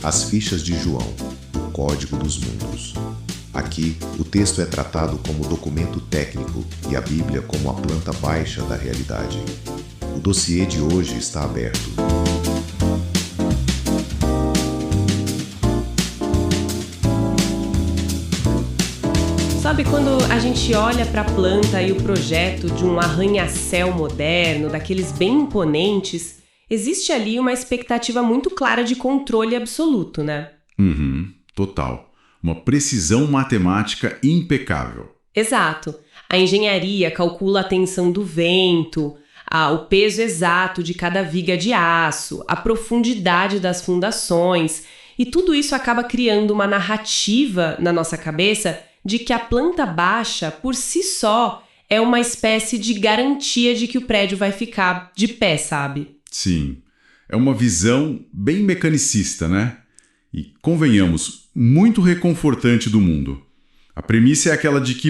As Fichas de João, o Código dos Mundos. Aqui, o texto é tratado como documento técnico e a Bíblia como a planta baixa da realidade. O dossiê de hoje está aberto. Sabe quando a gente olha para a planta e o projeto de um arranha-céu moderno, daqueles bem imponentes, existe ali uma expectativa muito clara de controle absoluto, né? Total. Uma precisão matemática impecável. Exato. A engenharia calcula a tensão do vento, o peso exato de cada viga de aço, a profundidade das fundações, e tudo isso acaba criando uma narrativa na nossa cabeça de que a planta baixa, por si só, é uma espécie de garantia de que o prédio vai ficar de pé, sabe? Sim, é uma visão bem mecanicista, né? E, convenhamos, muito reconfortante do mundo. A premissa é aquela de que,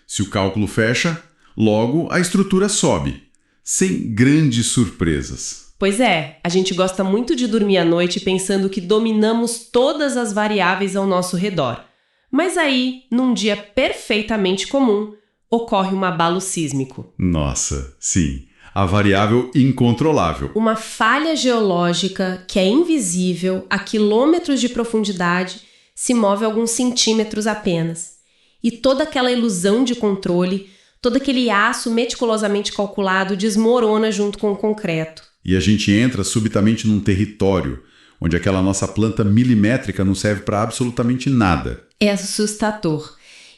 se o cálculo fecha, logo a estrutura sobe, sem grandes surpresas. Pois é, a gente gosta muito de dormir à noite pensando que dominamos todas as variáveis ao nosso redor. Mas aí, num dia perfeitamente comum, ocorre um abalo sísmico. Nossa, sim. A variável incontrolável. Uma falha geológica que é invisível a quilômetros de profundidade se move alguns centímetros apenas. E toda aquela ilusão de controle, todo aquele aço meticulosamente calculado desmorona junto com o concreto. E a gente entra subitamente num território onde aquela nossa planta milimétrica não serve para absolutamente nada. É assustador.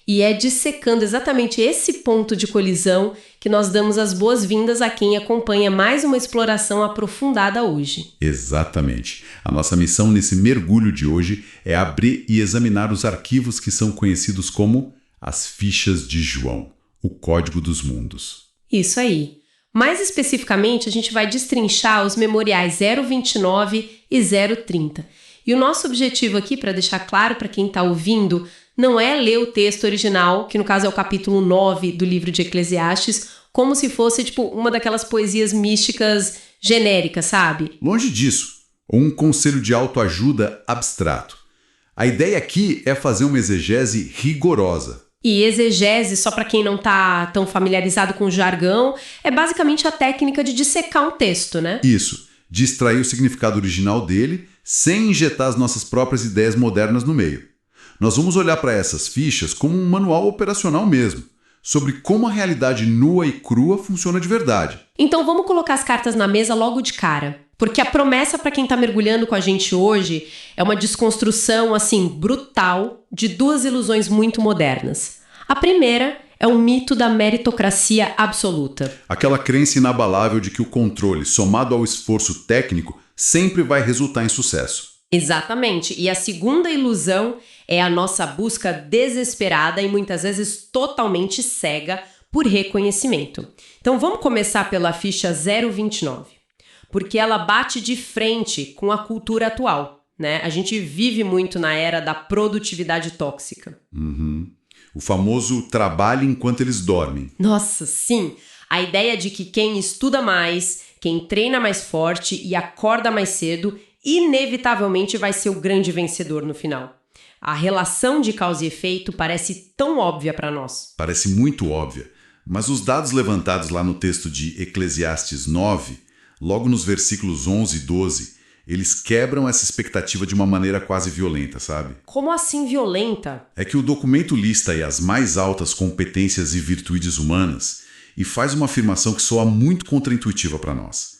E é dissecando exatamente esse ponto de colisão que nós damos as boas-vindas a quem acompanha mais uma exploração aprofundada hoje. Exatamente. A nossa missão nesse mergulho de hoje é abrir e examinar os arquivos que são conhecidos como as Fichas de João, o Código dos Mundos. Isso aí. Mais especificamente, a gente vai destrinchar os memoriais 029 e 030. E o nosso objetivo aqui, para deixar claro para quem está ouvindo, não é ler o texto original, que no caso é o capítulo 9 do livro de Eclesiastes, como se fosse uma daquelas poesias místicas genéricas, sabe? Longe disso, ou um conselho de autoajuda abstrato. A ideia aqui é fazer uma exegese rigorosa. E exegese, só para quem não está tão familiarizado com o jargão, é basicamente a técnica de dissecar um texto, né? Isso, de extrair o significado original dele sem injetar as nossas próprias ideias modernas no meio. Nós vamos olhar para essas fichas como um manual operacional mesmo, sobre como a realidade nua e crua funciona de verdade. Então vamos colocar as cartas na mesa logo de cara, porque a promessa para quem está mergulhando com a gente hoje é uma desconstrução, brutal de duas ilusões muito modernas. A primeira é o mito da meritocracia absoluta. Aquela crença inabalável de que o controle, somado ao esforço técnico, sempre vai resultar em sucesso. Exatamente. E a segunda ilusão é a nossa busca desesperada e muitas vezes totalmente cega por reconhecimento. Então vamos começar pela ficha 029, porque ela bate de frente com a cultura atual, né? A gente vive muito na era da produtividade tóxica. O famoso trabalho enquanto eles dormem. Nossa, sim! A ideia de que quem estuda mais, quem treina mais forte e acorda mais cedo, inevitavelmente vai ser o grande vencedor no final. A relação de causa e efeito parece tão óbvia para nós. Parece muito óbvia, mas os dados levantados lá no texto de Eclesiastes 9, logo nos versículos 11 e 12, eles quebram essa expectativa de uma maneira quase violenta, sabe? Como assim violenta? É que o documento lista aí as mais altas competências e virtudes humanas e faz uma afirmação que soa muito contraintuitiva para nós.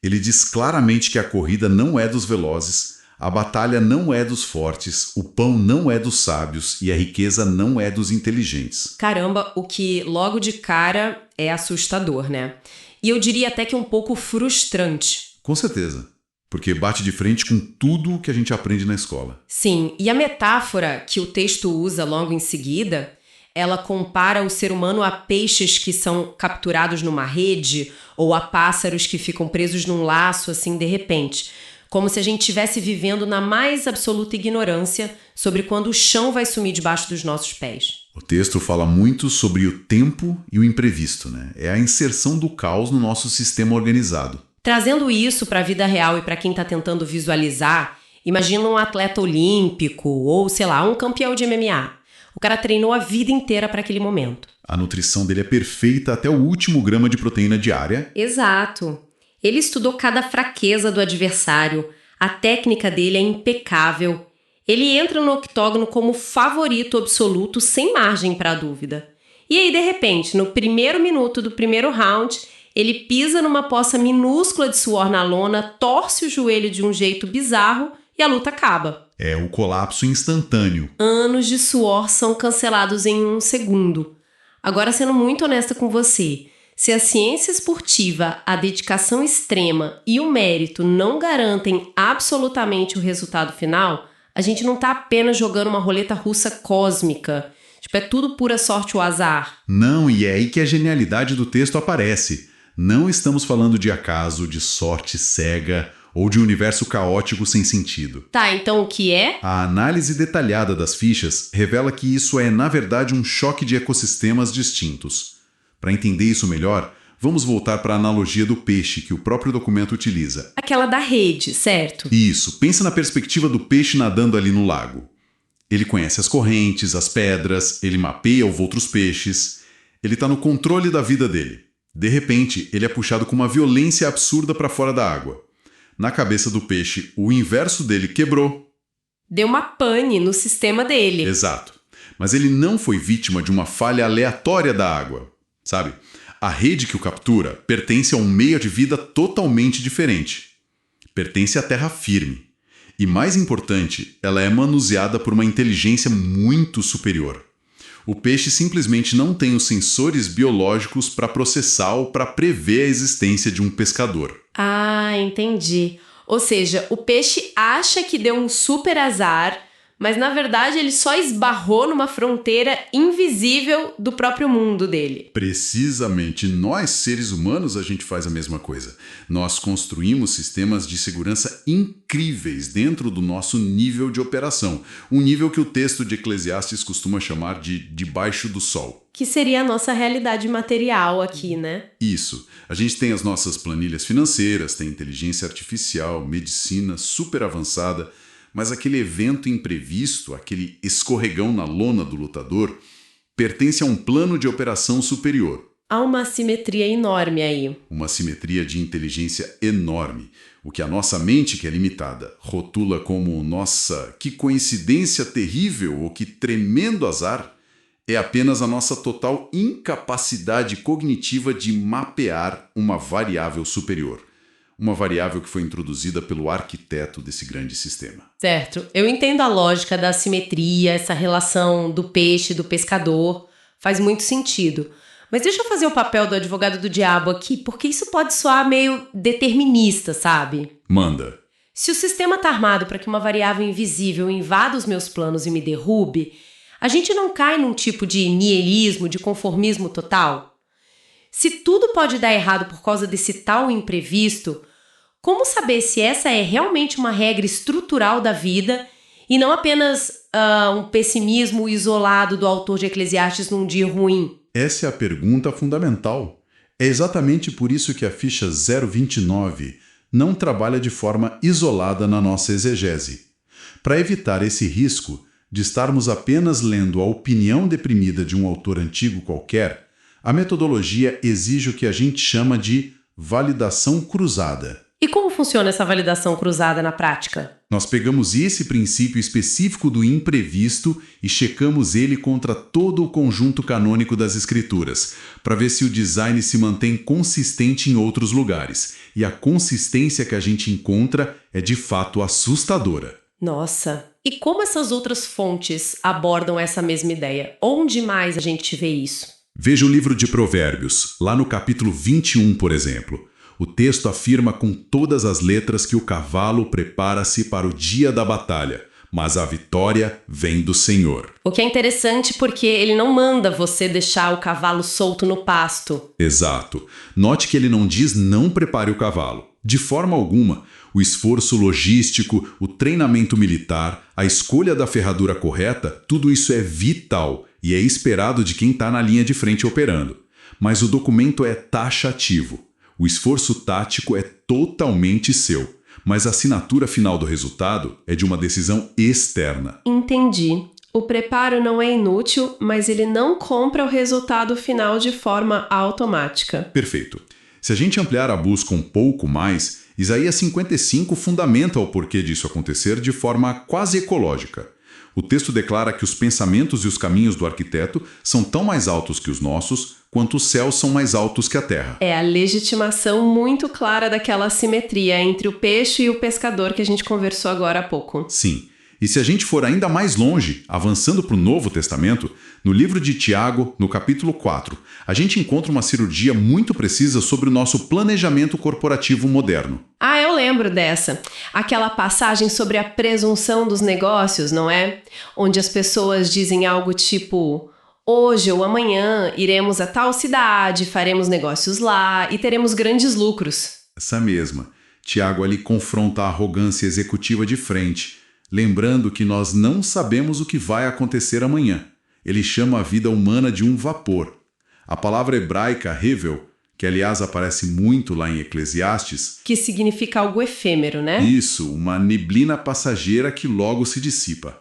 Ele diz claramente que a corrida não é dos velozes, a batalha não é dos fortes, o pão não é dos sábios e a riqueza não é dos inteligentes. Caramba, o que logo de cara é assustador, né? E eu diria até que um pouco frustrante. Com certeza, porque bate de frente com tudo o que a gente aprende na escola. Sim, e a metáfora que o texto usa logo em seguida, ela compara o ser humano a peixes que são capturados numa rede ou a pássaros que ficam presos num laço de repente. Como se a gente estivesse vivendo na mais absoluta ignorância sobre quando o chão vai sumir debaixo dos nossos pés. O texto fala muito sobre o tempo e o imprevisto, né? É a inserção do caos no nosso sistema organizado. Trazendo isso para a vida real e para quem está tentando visualizar, Imagina um atleta olímpico ou, sei lá, um campeão de MMA. O cara treinou a vida inteira para aquele momento. A nutrição dele é perfeita até o último grama de proteína diária. Exato. Ele estudou cada fraqueza do adversário, a técnica dele é impecável. Ele entra no octógono como favorito absoluto, sem margem para dúvida. E aí, de repente, no primeiro minuto do primeiro round, ele pisa numa poça minúscula de suor na lona, torce o joelho de um jeito bizarro e a luta acaba. É o colapso instantâneo. Anos de suor são cancelados em 1 segundo. Agora, sendo muito honesta com você, se a ciência esportiva, a dedicação extrema e o mérito não garantem absolutamente o resultado final, a gente não está apenas jogando uma roleta russa cósmica. Tipo, é tudo pura sorte ou azar. Não, e é aí que a genialidade do texto aparece. Não estamos falando de acaso, de sorte cega ou de universo caótico sem sentido. Tá, então o que é? A análise detalhada das fichas revela que isso é, na verdade, um choque de ecossistemas distintos. Para entender isso melhor, vamos voltar para a analogia do peixe que o próprio documento utiliza. Aquela da rede, certo? Isso, pensa na perspectiva do peixe nadando ali no lago. Ele conhece as correntes, as pedras, ele mapeia os outros peixes. Ele está no controle da vida dele. De repente, ele é puxado com uma violência absurda para fora da água. Na cabeça do peixe, o inverso dele quebrou. Deu uma pane no sistema dele. Exato. Mas ele não foi vítima de uma falha aleatória da água. Sabe? A rede que o captura pertence a um meio de vida totalmente diferente. Pertence à terra firme. E mais importante, ela é manuseada por uma inteligência muito superior. O peixe simplesmente não tem os sensores biológicos para processar ou para prever a existência de um pescador. Ah, entendi. Ou seja, o peixe acha que deu um super azar, mas na verdade ele só esbarrou numa fronteira invisível do próprio mundo dele. Precisamente, nós seres humanos a gente faz a mesma coisa. Nós construímos sistemas de segurança incríveis dentro do nosso nível de operação. Um nível que o texto de Eclesiastes costuma chamar de debaixo do sol. Que seria a nossa realidade material aqui, né? Isso. A gente tem as nossas planilhas financeiras, tem inteligência artificial, medicina super avançada, mas aquele evento imprevisto, aquele escorregão na lona do lutador, pertence a um plano de operação superior. Há uma assimetria enorme aí. Uma assimetria de inteligência enorme. O que a nossa mente, que é limitada, rotula como nossa, que coincidência terrível ou que tremendo azar, é apenas a nossa total incapacidade cognitiva de mapear uma variável superior. Uma variável que foi introduzida pelo arquiteto desse grande sistema. Certo. Eu entendo a lógica da assimetria, essa relação do peixe e do pescador. Faz muito sentido. Mas deixa eu fazer o papel do advogado do diabo aqui, porque isso pode soar meio determinista, sabe? Manda. Se o sistema está armado para que uma variável invisível invada os meus planos e me derrube, a gente não cai num tipo de niilismo, de conformismo total? Se tudo pode dar errado por causa desse tal imprevisto, como saber se essa é realmente uma regra estrutural da vida e não apenas um pessimismo isolado do autor de Eclesiastes num dia ruim? Essa é a pergunta fundamental. É exatamente por isso que a ficha 029 não trabalha de forma isolada na nossa exegese. Para evitar esse risco de estarmos apenas lendo a opinião deprimida de um autor antigo qualquer, a metodologia exige o que a gente chama de validação cruzada. E como funciona essa validação cruzada na prática? Nós pegamos esse princípio específico do imprevisto e checamos ele contra todo o conjunto canônico das escrituras, para ver se o design se mantém consistente em outros lugares. E a consistência que a gente encontra é de fato assustadora. Nossa! E como essas outras fontes abordam essa mesma ideia? Onde mais a gente vê isso? Veja o livro de Provérbios, lá no capítulo 21, por exemplo. O texto afirma com todas as letras que o cavalo prepara-se para o dia da batalha, mas a vitória vem do Senhor. O que é interessante porque ele não manda você deixar o cavalo solto no pasto. Exato. Note que ele não diz não prepare o cavalo. De forma alguma, o esforço logístico, o treinamento militar, a escolha da ferradura correta, tudo isso é vital e é esperado de quem está na linha de frente operando. Mas o documento é taxativo. O esforço tático é totalmente seu, mas a assinatura final do resultado é de uma decisão externa. Entendi. O preparo não é inútil, mas ele não compra o resultado final de forma automática. Perfeito. Se a gente ampliar a busca um pouco mais, Isaías 55 fundamenta o porquê disso acontecer de forma quase ecológica. O texto declara que os pensamentos e os caminhos do arquiteto são tão mais altos que os nossos, quanto os céus são mais altos que a terra. É a legitimação muito clara daquela assimetria entre o peixe e o pescador que a gente conversou agora há pouco. Sim. E se a gente for ainda mais longe, avançando para o Novo Testamento, no livro de Tiago, no capítulo 4, a gente encontra uma cirurgia muito precisa sobre o nosso planejamento corporativo moderno. Ah, eu lembro dessa. Aquela passagem sobre a presunção dos negócios, não é? Onde as pessoas dizem algo tipo: hoje ou amanhã iremos a tal cidade, faremos negócios lá e teremos grandes lucros. Essa mesma. Tiago ali confronta a arrogância executiva de frente, lembrando que nós não sabemos o que vai acontecer amanhã. Ele chama a vida humana de um vapor. A palavra hebraica hevel, que aliás aparece muito lá em Eclesiastes, que significa algo efêmero, né? Isso, uma neblina passageira que logo se dissipa.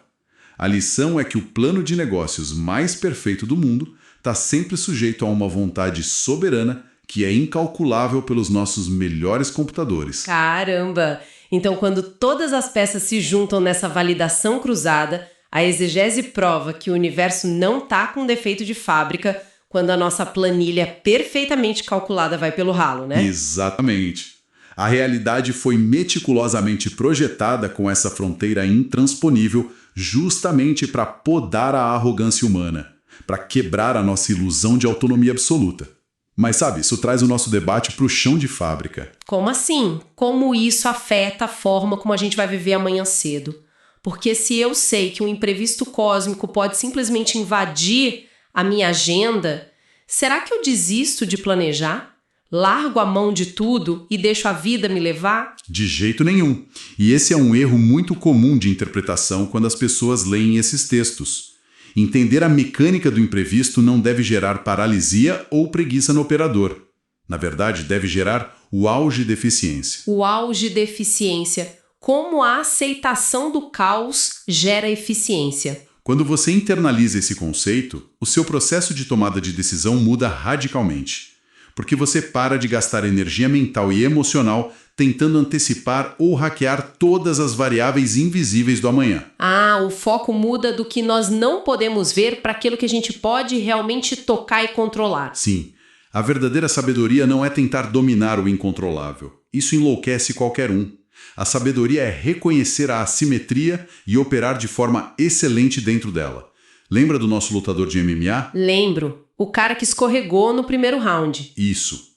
A lição é que o plano de negócios mais perfeito do mundo está sempre sujeito a uma vontade soberana que é incalculável pelos nossos melhores computadores. Caramba! Então, quando todas as peças se juntam nessa validação cruzada, a exegese prova que o universo não está com defeito de fábrica quando a nossa planilha perfeitamente calculada vai pelo ralo, né? Exatamente. A realidade foi meticulosamente projetada com essa fronteira intransponível justamente para podar a arrogância humana, para quebrar a nossa ilusão de autonomia absoluta. Mas sabe, isso traz o nosso debate para o chão de fábrica. Como assim? Como isso afeta a forma como a gente vai viver amanhã cedo? Porque se eu sei que um imprevisto cósmico pode simplesmente invadir a minha agenda, será que eu desisto de planejar? Largo a mão de tudo e deixo a vida me levar? De jeito nenhum. E esse é um erro muito comum de interpretação quando as pessoas leem esses textos. Entender a mecânica do imprevisto não deve gerar paralisia ou preguiça no operador. Na verdade, deve gerar o auge de eficiência. O auge de eficiência. Como a aceitação do caos gera eficiência. Quando você internaliza esse conceito, o seu processo de tomada de decisão muda radicalmente. Porque você para de gastar energia mental e emocional tentando antecipar ou hackear todas as variáveis invisíveis do amanhã. Ah, o foco muda do que nós não podemos ver para aquilo que a gente pode realmente tocar e controlar. Sim, a verdadeira sabedoria não é tentar dominar o incontrolável. Isso enlouquece qualquer um. A sabedoria é reconhecer a assimetria e operar de forma excelente dentro dela. Lembra do nosso lutador de MMA? Lembro. O cara que escorregou no primeiro round. Isso.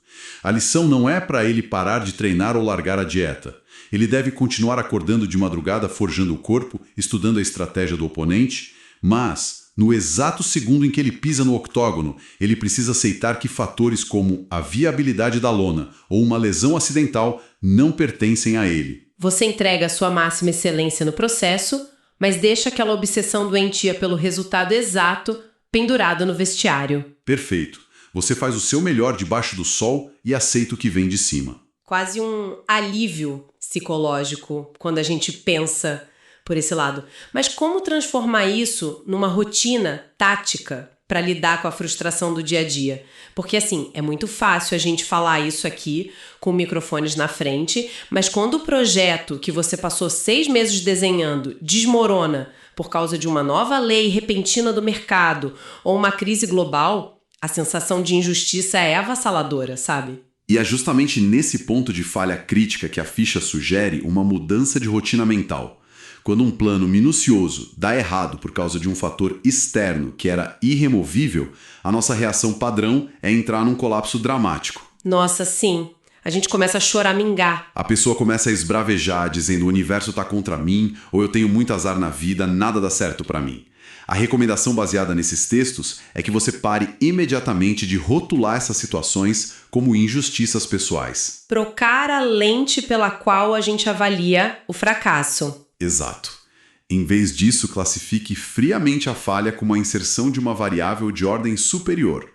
A lição não é para ele parar de treinar ou largar a dieta. Ele deve continuar acordando de madrugada, forjando o corpo, estudando a estratégia do oponente, mas, no exato segundo em que ele pisa no octógono, ele precisa aceitar que fatores como a viabilidade da lona ou uma lesão acidental não pertencem a ele. Você entrega a sua máxima excelência no processo, mas deixa aquela obsessão doentia pelo resultado exato pendurado no vestiário. Perfeito. Você faz o seu melhor debaixo do sol e aceita o que vem de cima. Quase um alívio psicológico quando a gente pensa por esse lado. Mas como transformar isso numa rotina tática para lidar com a frustração do dia a dia? Porque assim, é muito fácil a gente falar isso aqui com microfones na frente, mas quando o projeto que você passou 6 meses desenhando desmorona por causa de uma nova lei repentina do mercado ou uma crise global, a sensação de injustiça é avassaladora, sabe? E é justamente nesse ponto de falha crítica que a ficha sugere uma mudança de rotina mental. Quando um plano minucioso dá errado por causa de um fator externo que era irremovível, a nossa reação padrão é entrar num colapso dramático. Nossa, sim. A gente começa a choramingar. A pessoa começa a esbravejar, dizendo o universo tá contra mim, ou eu tenho muito azar na vida, nada dá certo pra mim. A recomendação baseada nesses textos é que você pare imediatamente de rotular essas situações como injustiças pessoais. Trocar a lente pela qual a gente avalia o fracasso. Exato. Em vez disso, classifique friamente a falha como a inserção de uma variável de ordem superior.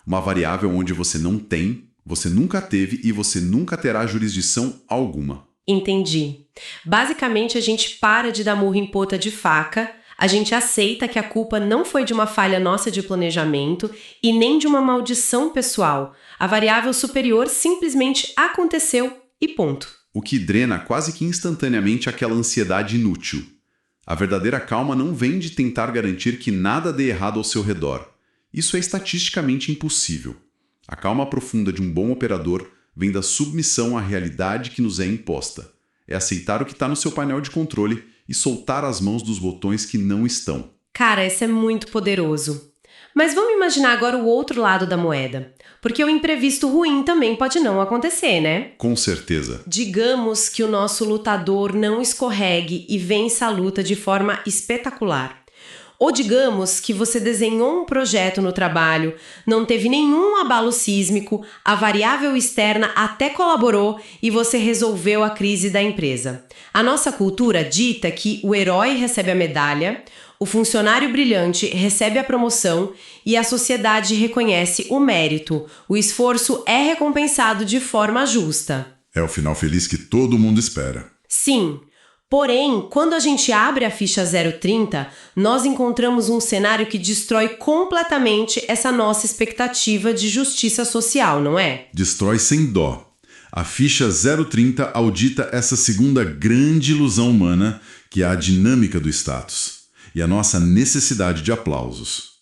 Uma variável onde você não tem, você nunca teve e você nunca terá jurisdição alguma. Entendi. Basicamente, a gente para de dar murro em ponta de faca, a gente aceita que a culpa não foi de uma falha nossa de planejamento e nem de uma maldição pessoal. A variável superior simplesmente aconteceu e ponto. O que drena quase que instantaneamente aquela ansiedade inútil. A verdadeira calma não vem de tentar garantir que nada dê errado ao seu redor. Isso é estatisticamente impossível. A calma profunda de um bom operador vem da submissão à realidade que nos é imposta. É aceitar o que está no seu painel de controle e soltar as mãos dos botões que não estão. Cara, isso é muito poderoso. Mas vamos imaginar agora o outro lado da moeda. Porque o imprevisto ruim também pode não acontecer, né? Com certeza. Digamos que o nosso lutador não escorregue e vença a luta de forma espetacular. Ou digamos que você desenhou um projeto no trabalho, não teve nenhum abalo sísmico, a variável externa até colaborou e você resolveu a crise da empresa. A nossa cultura dita que o herói recebe a medalha, o funcionário brilhante recebe a promoção e a sociedade reconhece o mérito. O esforço é recompensado de forma justa. É o final feliz que todo mundo espera. Sim. Porém, quando a gente abre a ficha 030, nós encontramos um cenário que destrói completamente essa nossa expectativa de justiça social, não é? Destrói sem dó. A ficha 030 audita essa segunda grande ilusão humana, que é a dinâmica do status, e a nossa necessidade de aplausos.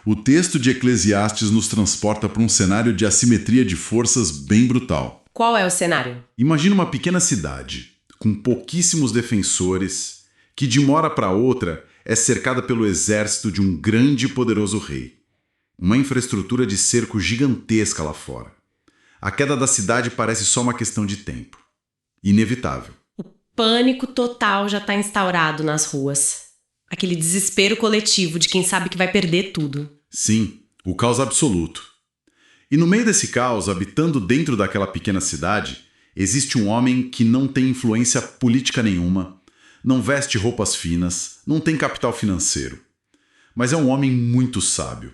O texto de Eclesiastes nos transporta para um cenário de assimetria de forças bem brutal. Qual é o cenário? Imagina uma pequena cidade, com pouquíssimos defensores, que de uma hora para outra é cercada pelo exército de um grande e poderoso rei. Uma infraestrutura de cerco gigantesca lá fora. A queda da cidade parece só uma questão de tempo. Inevitável. O pânico total já está instaurado nas ruas. Aquele desespero coletivo de quem sabe que vai perder tudo. Sim, o caos absoluto. E no meio desse caos, habitando dentro daquela pequena cidade, existe um homem que não tem influência política nenhuma, não veste roupas finas, não tem capital financeiro. Mas é um homem muito sábio.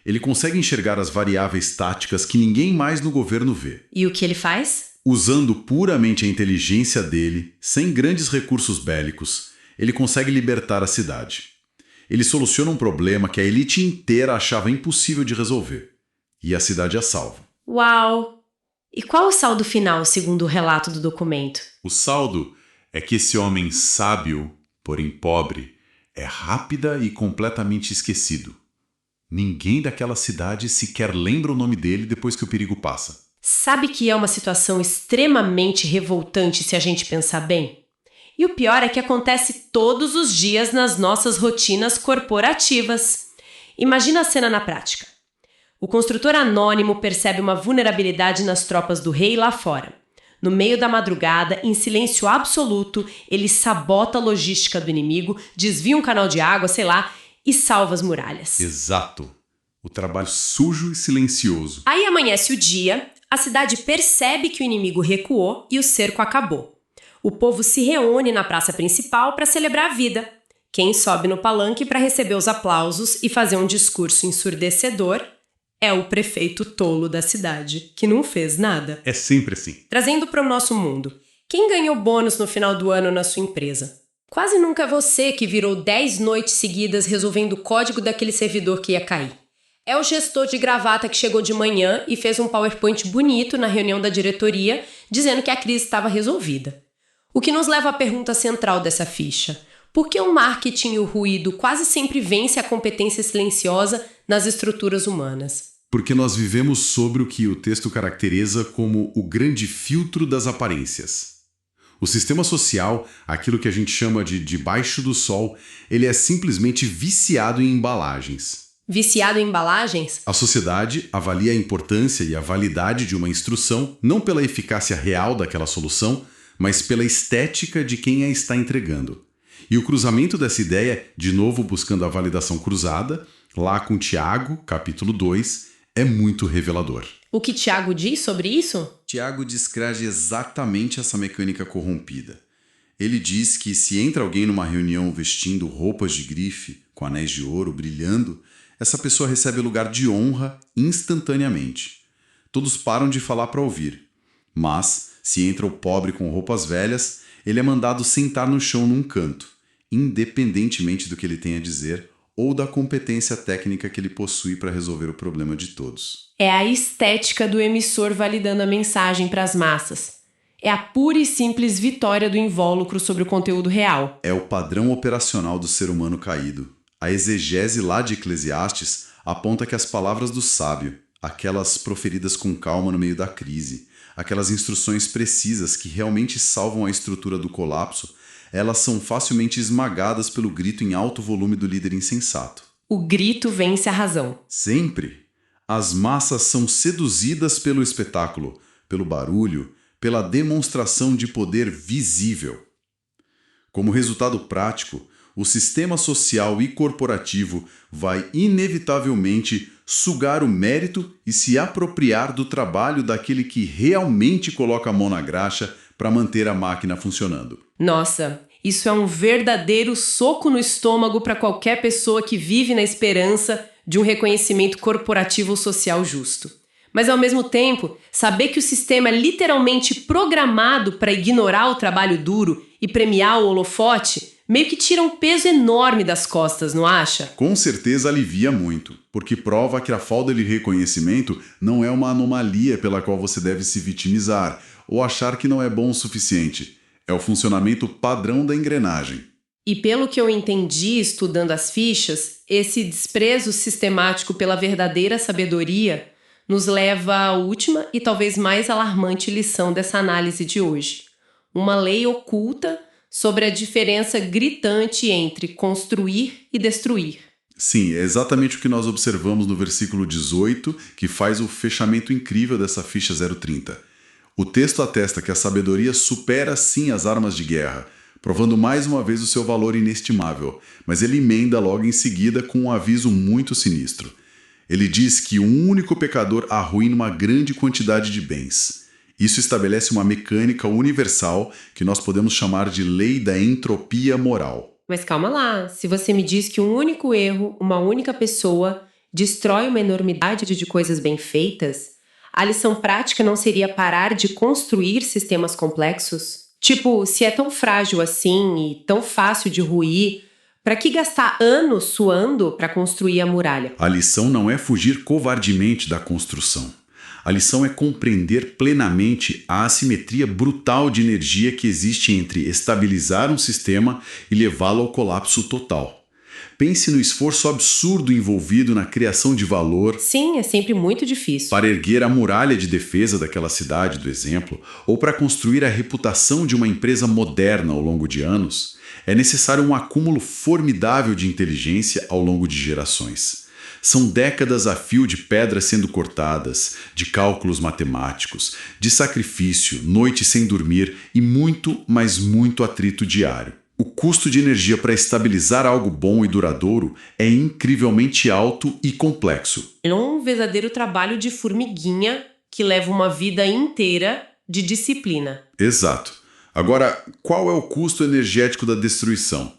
Ele consegue enxergar as variáveis táticas que ninguém mais no governo vê. E o que ele faz? Usando puramente a inteligência dele, sem grandes recursos bélicos, ele consegue libertar a cidade. Ele soluciona um problema que a elite inteira achava impossível de resolver. E a cidade é salva. Uau! E qual o saldo final, segundo o relato do documento? O saldo é que esse homem sábio, porém pobre, é rápida e completamente esquecido. Ninguém daquela cidade sequer lembra o nome dele depois que o perigo passa. Sabe que é uma situação extremamente revoltante se a gente pensar bem? E o pior é que acontece todos os dias nas nossas rotinas corporativas. Imagina a cena na prática. O construtor anônimo percebe uma vulnerabilidade nas tropas do rei lá fora. No meio da madrugada, em silêncio absoluto, ele sabota a logística do inimigo, desvia um canal de água, sei lá, e salva as muralhas. Exato. O trabalho sujo e silencioso. Aí amanhece o dia, a cidade percebe que o inimigo recuou e o cerco acabou. O povo se reúne na praça principal para celebrar a vida. Quem sobe no palanque para receber os aplausos e fazer um discurso ensurdecedor é o prefeito tolo da cidade, que não fez nada. É sempre assim. Trazendo para o nosso mundo. Quem ganhou bônus no final do ano na sua empresa? Quase nunca é você que virou 10 noites seguidas resolvendo o código daquele servidor que ia cair. É o gestor de gravata que chegou de manhã e fez um PowerPoint bonito na reunião da diretoria, dizendo que a crise estava resolvida. O que nos leva à pergunta central dessa ficha. Por que o marketing e o ruído quase sempre vence a competência silenciosa nas estruturas humanas? Porque nós vivemos sobre o que o texto caracteriza como o grande filtro das aparências. O sistema social, aquilo que a gente chama de debaixo do sol, ele é simplesmente viciado em embalagens. Viciado em embalagens? A sociedade avalia a importância e a validade de uma instrução não pela eficácia real daquela solução, mas pela estética de quem a está entregando. E o cruzamento dessa ideia, de novo buscando a validação cruzada, lá com Tiago, capítulo 2, é muito revelador. O que Tiago diz sobre isso? Tiago descreve exatamente essa mecânica corrompida. Ele diz que se entra alguém numa reunião vestindo roupas de grife, com anéis de ouro brilhando, essa pessoa recebe lugar de honra instantaneamente. Todos param de falar para ouvir. Mas, Se entra o pobre com roupas velhas, ele é mandado sentar no chão num canto, independentemente do que ele tem a dizer ou da competência técnica que ele possui para resolver o problema de todos. É a estética do emissor validando a mensagem para as massas. É a pura e simples vitória do invólucro sobre o conteúdo real. É o padrão operacional do ser humano caído. A exegese lá de Eclesiastes aponta que as palavras do sábio, aquelas proferidas com calma no meio da crise, aquelas instruções precisas que realmente salvam a estrutura do colapso, elas são facilmente esmagadas pelo grito em alto volume do líder insensato. O grito vence a razão. Sempre. As massas são seduzidas pelo espetáculo, pelo barulho, pela demonstração de poder visível. Como resultado prático, o sistema social e corporativo vai inevitavelmente sugar o mérito e se apropriar do trabalho daquele que realmente coloca a mão na graxa para manter a máquina funcionando. Nossa, isso é um verdadeiro soco no estômago para qualquer pessoa que vive na esperança de um reconhecimento corporativo social justo. Mas, ao mesmo tempo, saber que o sistema é literalmente programado para ignorar o trabalho duro e premiar o holofote meio que tira um peso enorme das costas, não acha? Com certeza alivia muito, porque prova que a falta de reconhecimento não é uma anomalia pela qual você deve se vitimizar ou achar que não é bom o suficiente. É o funcionamento padrão da engrenagem. E pelo que eu entendi estudando as fichas, esse desprezo sistemático pela verdadeira sabedoria nos leva à última e talvez mais alarmante lição dessa análise de hoje. Uma lei oculta sobre a diferença gritante entre construir e destruir. Sim, é exatamente o que nós observamos no versículo 18, que faz o fechamento incrível dessa ficha 030. O texto atesta que a sabedoria supera sim as armas de guerra, provando mais uma vez o seu valor inestimável, mas ele emenda logo em seguida com um aviso muito sinistro. Ele diz que um único pecador arruína uma grande quantidade de bens. Isso estabelece uma mecânica universal que nós podemos chamar de lei da entropia moral. Mas calma lá, se você me diz que um único erro, uma única pessoa, destrói uma enormidade de coisas bem feitas, a lição prática não seria parar de construir sistemas complexos? Tipo, se é tão frágil assim e tão fácil de ruir, para que gastar anos suando para construir a muralha? A lição não é fugir covardemente da construção. A lição é compreender plenamente a assimetria brutal de energia que existe entre estabilizar um sistema e levá-lo ao colapso total. Pense no esforço absurdo envolvido na criação de valor. Sim, é sempre muito difícil. Para erguer a muralha de defesa daquela cidade, do exemplo, ou para construir a reputação de uma empresa moderna ao longo de anos, é necessário um acúmulo formidável de inteligência ao longo de gerações. São décadas a fio de pedras sendo cortadas, de cálculos matemáticos, de sacrifício, noites sem dormir e muito, mas muito atrito diário. O custo de energia para estabilizar algo bom e duradouro é incrivelmente alto e complexo. É um verdadeiro trabalho de formiguinha que leva uma vida inteira de disciplina. Exato. Agora, qual é o custo energético da destruição?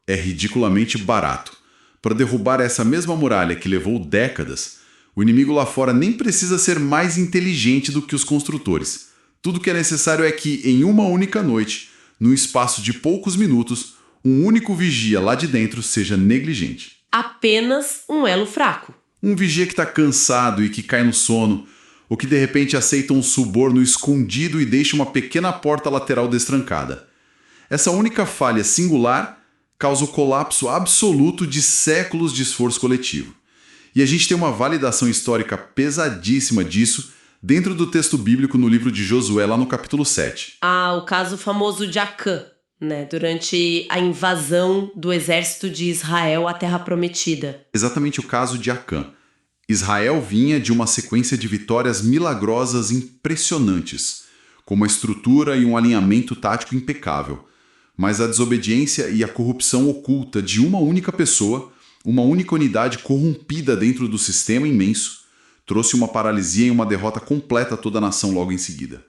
É ridiculamente barato. Para derrubar essa mesma muralha que levou décadas, o inimigo lá fora nem precisa ser mais inteligente do que os construtores. Tudo que é necessário é que, em uma única noite, num espaço de poucos minutos, um único vigia lá de dentro seja negligente. Apenas um elo fraco. Um vigia que está cansado e que cai no sono, ou que de repente aceita um suborno escondido e deixa uma pequena porta lateral destrancada. Essa única falha singular causa o colapso absoluto de séculos de esforço coletivo. E a gente tem uma validação histórica pesadíssima disso dentro do texto bíblico no livro de Josué, lá no capítulo 7. Ah, o caso famoso de Acã, né? Durante a invasão do exército de Israel à Terra Prometida. Exatamente o caso de Acã. Israel vinha de uma sequência de vitórias milagrosas impressionantes, com uma estrutura e um alinhamento tático impecável. Mas a desobediência e a corrupção oculta de uma única pessoa, uma única unidade corrompida dentro do sistema imenso, trouxe uma paralisia e uma derrota completa a toda a nação logo em seguida.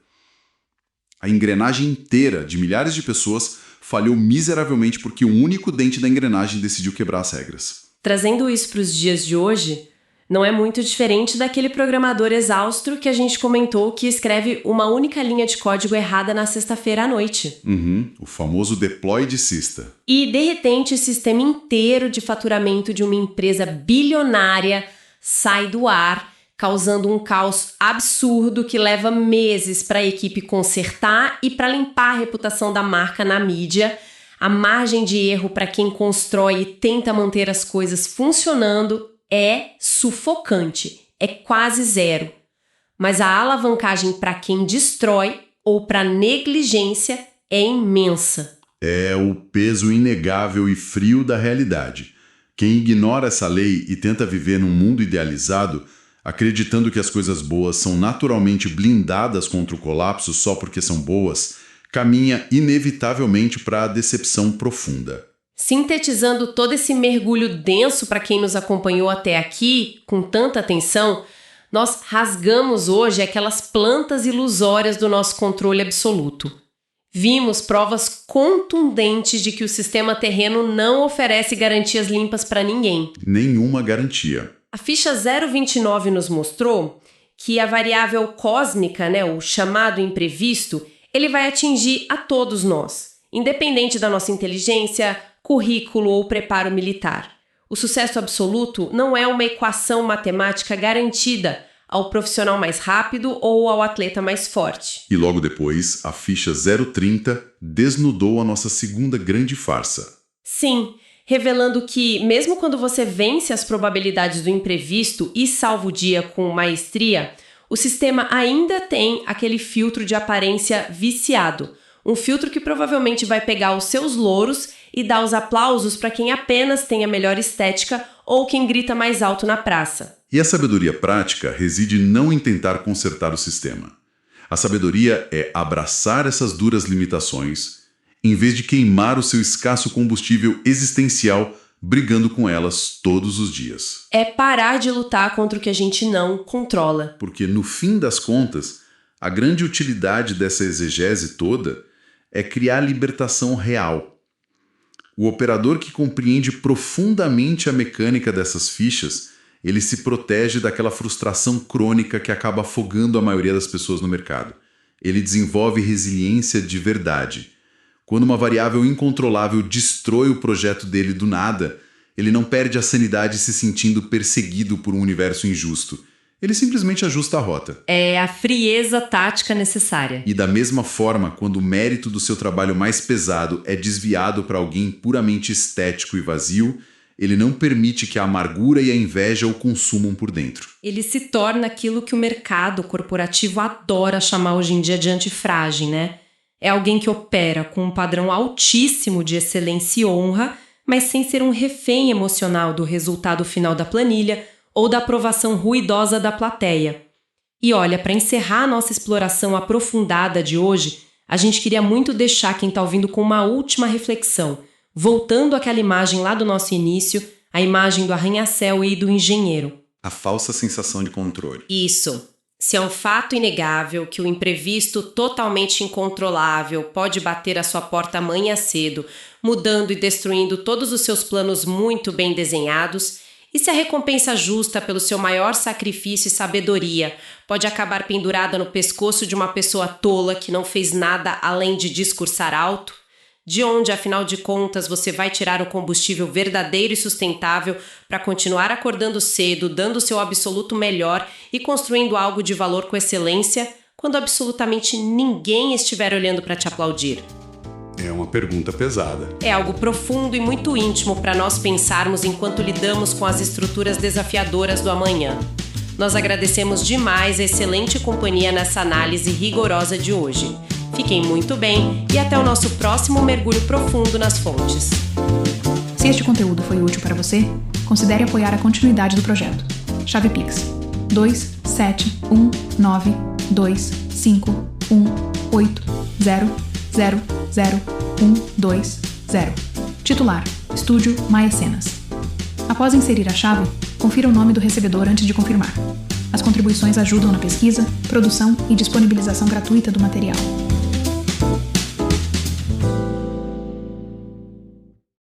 A engrenagem inteira de milhares de pessoas falhou miseravelmente porque um único dente da engrenagem decidiu quebrar as regras. Trazendo isso para os dias de hoje, Não é muito diferente daquele programador exausto que a gente comentou que escreve uma única linha de código errada na sexta-feira à noite. O famoso deploy de sexta. E, de repente, o sistema inteiro de faturamento de uma empresa bilionária sai do ar, causando um caos absurdo que leva meses para a equipe consertar e para limpar a reputação da marca na mídia. A margem de erro para quem constrói e tenta manter as coisas funcionando é sufocante, é quase zero. Mas a alavancagem para quem destrói ou para negligência é imensa. É o peso inegável e frio da realidade. Quem ignora essa lei e tenta viver num mundo idealizado, acreditando que as coisas boas são naturalmente blindadas contra o colapso só porque são boas, caminha inevitavelmente para a decepção profunda. Sintetizando todo esse mergulho denso para quem nos acompanhou até aqui, com tanta atenção, nós rasgamos hoje aquelas plantas ilusórias do nosso controle absoluto. Vimos provas contundentes de que o sistema terreno não oferece garantias limpas para ninguém. Nenhuma garantia. A ficha 029 nos mostrou que a variável cósmica, o chamado imprevisto, ele vai atingir a todos nós, independente da nossa inteligência, currículo ou preparo militar. O sucesso absoluto não é uma equação matemática garantida ao profissional mais rápido ou ao atleta mais forte. E logo depois, a ficha 030 desnudou a nossa segunda grande farsa. Sim, revelando que, mesmo quando você vence as probabilidades do imprevisto e salva o dia com maestria, o sistema ainda tem aquele filtro de aparência viciado. Um filtro que provavelmente vai pegar os seus louros e dar os aplausos para quem apenas tem a melhor estética ou quem grita mais alto na praça. E a sabedoria prática reside não em tentar consertar o sistema. A sabedoria é abraçar essas duras limitações, em vez de queimar o seu escasso combustível existencial brigando com elas todos os dias. É parar de lutar contra o que a gente não controla. Porque, no fim das contas, a grande utilidade dessa exegese toda é criar libertação real. O operador que compreende profundamente a mecânica dessas fichas, ele se protege daquela frustração crônica que acaba afogando a maioria das pessoas no mercado. Ele desenvolve resiliência de verdade. Quando uma variável incontrolável destrói o projeto dele do nada, ele não perde a sanidade se sentindo perseguido por um universo injusto. Ele simplesmente ajusta a rota. É a frieza tática necessária. E da mesma forma, quando o mérito do seu trabalho mais pesado é desviado para alguém puramente estético e vazio, ele não permite que a amargura e a inveja o consumam por dentro. Ele se torna aquilo que o mercado corporativo adora chamar hoje em dia de antifrágil, né? É alguém que opera com um padrão altíssimo de excelência e honra, mas sem ser um refém emocional do resultado final da planilha ou da aprovação ruidosa da plateia. E olha, para encerrar a nossa exploração aprofundada de hoje, a gente queria muito deixar quem está ouvindo com uma última reflexão, voltando àquela imagem lá do nosso início, a imagem do arranha-céu e do engenheiro. A falsa sensação de controle. Isso. Se é um fato inegável que o imprevisto totalmente incontrolável pode bater à sua porta amanhã cedo, mudando e destruindo todos os seus planos muito bem desenhados, e se a recompensa justa pelo seu maior sacrifício e sabedoria pode acabar pendurada no pescoço de uma pessoa tola que não fez nada além de discursar alto? De onde, afinal de contas, você vai tirar o combustível verdadeiro e sustentável para continuar acordando cedo, dando o seu absoluto melhor e construindo algo de valor com excelência, quando absolutamente ninguém estiver olhando para te aplaudir? É uma pergunta pesada. É algo profundo e muito íntimo para nós pensarmos enquanto lidamos com as estruturas desafiadoras do amanhã. Nós agradecemos demais a excelente companhia nessa análise rigorosa de hoje. Fiquem muito bem e até o nosso próximo mergulho profundo nas fontes. Se este conteúdo foi útil para você, considere apoiar a continuidade do projeto. Chave Pix 271925180000120. Titular: Estúdio Maia Cenas. Após inserir a chave, confira o nome do recebedor antes de confirmar. As contribuições ajudam na pesquisa, produção e disponibilização gratuita do material.